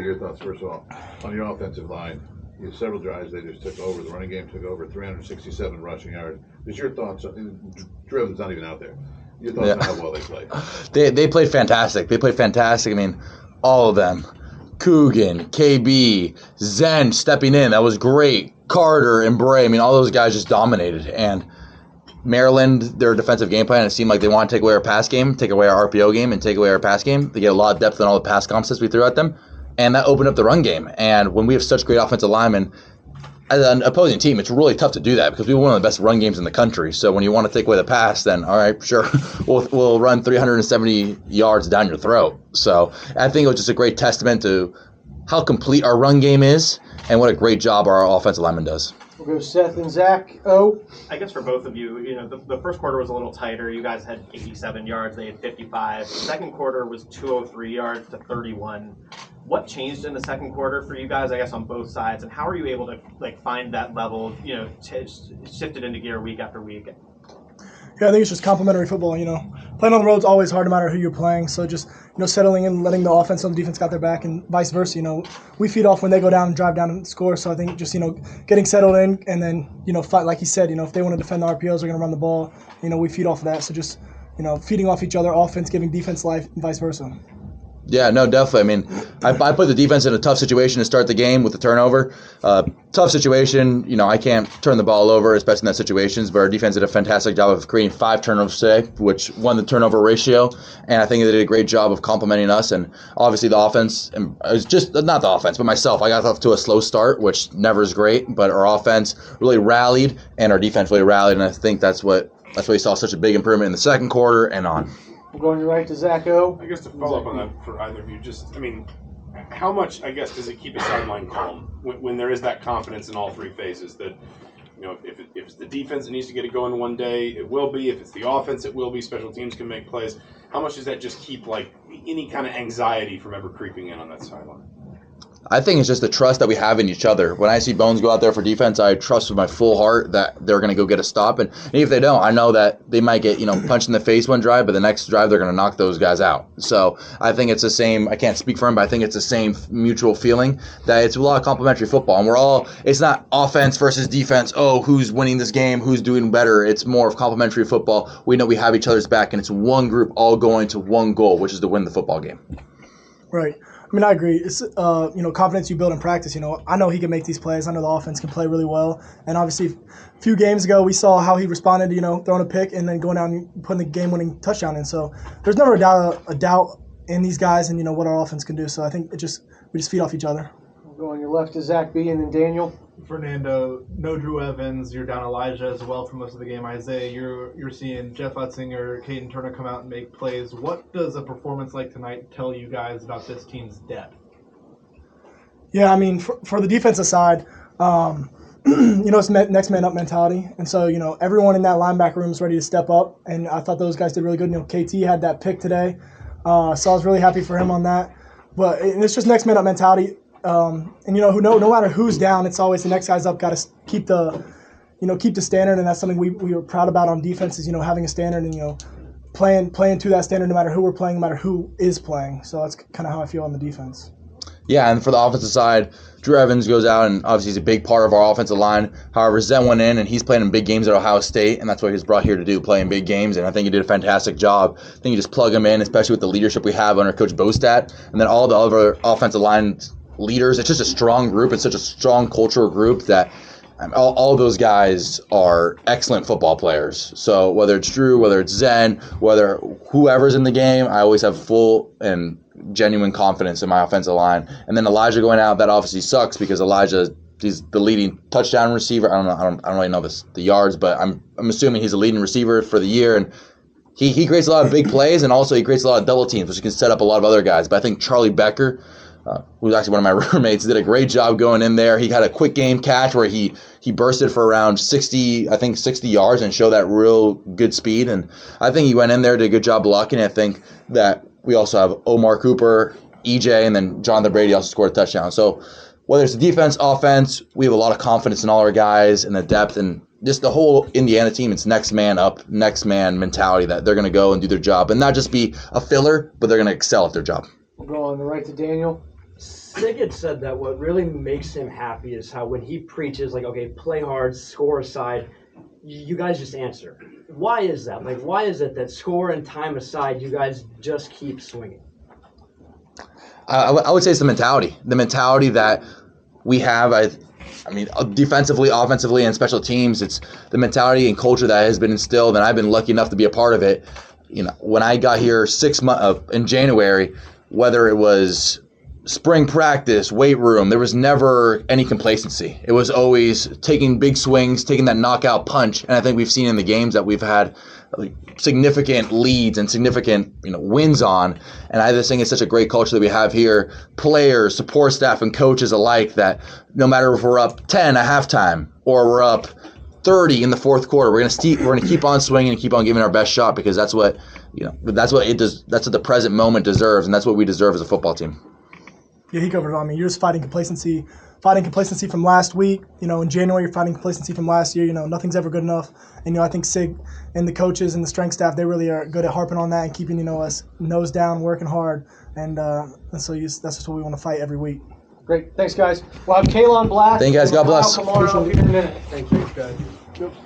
your thoughts, first of all, on your offensive line. You have several drives they just took over. The running game took over 367 rushing yards. Just your thoughts? Driven's not even out there. Your thoughts on how well they played? They played fantastic. I mean, all of them. Coogan, KB, Zen stepping in. That was great. Carter and Bray. I mean, all those guys just dominated. And Maryland, their defensive game plan, it seemed like they want to take away our pass game, take away our RPO game, and take away our pass game. They get a lot of depth in all the pass concepts we threw at them. And that opened up the run game. And when we have such great offensive linemen, as an opposing team, it's really tough to do that because we have one of the best run games in the country. So when you want to take away the pass, then all right, sure, we'll run 370 yards down your throat. So I think it was just a great testament to how complete our run game is and what a great job our offensive lineman does. We'll go Seth and Zach. Oh, I guess for both of you, the first quarter was a little tighter. You guys had 87 yards. They had 55. The second quarter was 203 yards to 31. What changed in the second quarter for you guys, I guess, on both sides, and how are you able to find that level, shift it into gear week after week? Yeah, I think it's just complementary football. Playing on the road is always hard no matter who you're playing. So just settling in, letting the offense and the defense got their back, and vice versa. We feed off when they go down and drive down and score. So I think just getting settled in, and then fight, like you said. If they want to defend the RPOs, they're going to run the ball. We feed off of that. So just feeding off each other, offense giving defense life, and vice versa. Yeah, no, definitely. I mean, I put the defense in a tough situation to start the game with the turnover. Tough situation. I can't turn the ball over, especially in that situations. But our defense did a fantastic job of creating 5 turnovers today, which won the turnover ratio. And I think they did a great job of complimenting us. And obviously the offense, and it was just not the offense, but myself. I got off to a slow start, which never is great. But our offense really rallied, and our defense really rallied. And I think that's why we saw such a big improvement in the second quarter and on. We're going right to Zach O. I guess to follow up on that for either of you, how much, I guess, does it keep a sideline calm when there is that confidence in all three phases that, if it's the defense that needs to get it going one day, it will be. If it's the offense, it will be. Special teams can make plays. How much does that just keep, any kind of anxiety from ever creeping in on that sideline? I think it's just the trust that we have in each other. When I see Bones go out there for defense, I trust with my full heart that they're going to go get a stop. And if they don't, I know that they might get, punched in the face one drive, but the next drive they're going to knock those guys out. So I think it's the same. I can't speak for him, but I think it's the same mutual feeling that it's a lot of complementary football. And it's not offense versus defense. Oh, who's winning this game? Who's doing better? It's more of complementary football. We know we have each other's back, and it's one group all going to one goal, which is to win the football game. Right. I mean, I agree. It's confidence you build in practice. I know he can make these plays. I know the offense can play really well. And obviously, a few games ago, we saw how he responded. Throwing a pick and then going down and putting the game-winning touchdown in. So there's never a doubt in these guys and what our offense can do. So I think we just feed off each other. We'll go on your left to Zach B. and then Daniel. Fernando, no Drew Evans. You're down Elijah as well for most of the game. Isaiah, you're seeing Jeff Utzinger, Caden Turner come out and make plays. What does a performance like tonight tell you guys about this team's depth? Yeah, I mean, for the defensive side, it's next man up mentality. And so, everyone in that linebacker room is ready to step up. And I thought those guys did really good. KT had that pick today. So I was really happy for him on that. But it's just next man up mentality. No matter who's down, it's always the next guy's up. Got to keep the standard, and that's something we were proud about on defense. Is having a standard and playing to that standard, no matter who we're playing, no matter who is playing. So that's kind of how I feel on the defense. Yeah, and for the offensive side, Drew Evans goes out, and obviously he's a big part of our offensive line. However, Zen went in, and he's playing in big games at Ohio State, and that's what he was brought here to do, play in big games, and I think he did a fantastic job. I think you just plug him in, especially with the leadership we have under Coach Bostat, and then all the other offensive line leaders. It's just a strong group. It's such a strong cultural group that all those guys are excellent football players. So whether it's Drew, whether it's Zen, whether whoever's in the game, I always have full and genuine confidence in my offensive line. And then Elijah going out, that obviously sucks because Elijah, he's the leading touchdown receiver. I don't really know the yards, but I'm assuming he's a leading receiver for the year. And he creates a lot of big plays, and also he creates a lot of double teams, which can set up a lot of other guys. But I think Charlie Becker, who's actually one of my roommates, did a great job going in there. He had a quick game catch where he bursted for around 60 yards and showed that real good speed. And I think he went in there, did a good job blocking. I think that we also have Omar Cooper, EJ, and then Jonathan Brady also scored a touchdown. So whether it's the defense, offense, we have a lot of confidence in all our guys and the depth, and just the whole Indiana team. It's next man up, next man mentality that they're going to go and do their job and not just be a filler, but they're going to excel at their job. We'll go on the right to Daniel. Sig had said that what really makes him happy is how when he preaches, like, okay, play hard, score aside, you guys just answer. Why is that? Like, why is it that score and time aside, you guys just keep swinging? I would say it's the mentality that we have. I mean, defensively, offensively, and special teams, it's the mentality and culture that has been instilled, and I've been lucky enough to be a part of it. You know, when I got here 6 months in January, whether it was spring practice, weight room, there was never any complacency. It was always taking big swings, taking that knockout punch, and I think we've seen in the games that we've had significant leads and significant wins on. And I just think it's such a great culture that we have here, players, support staff, and coaches alike, that no matter if we're up 10 at halftime or we're up 30 in the fourth quarter, we're gonna keep on swinging and keep on giving our best shot, because that's what that's what the present moment deserves, and that's what we deserve as a football team. Yeah, he covered it all. I mean, you're just fighting complacency from last week. In January, you're fighting complacency from last year. Nothing's ever good enough. And, I think Sig and the coaches and the strength staff, they really are good at harping on that and keeping, us nose down, working hard. And so that's just what we want to fight every week. Great. Thanks, guys. We'll have Kalon Black. Thank you, guys. God bless. Kamara up here in a minute. Thank you. Guys.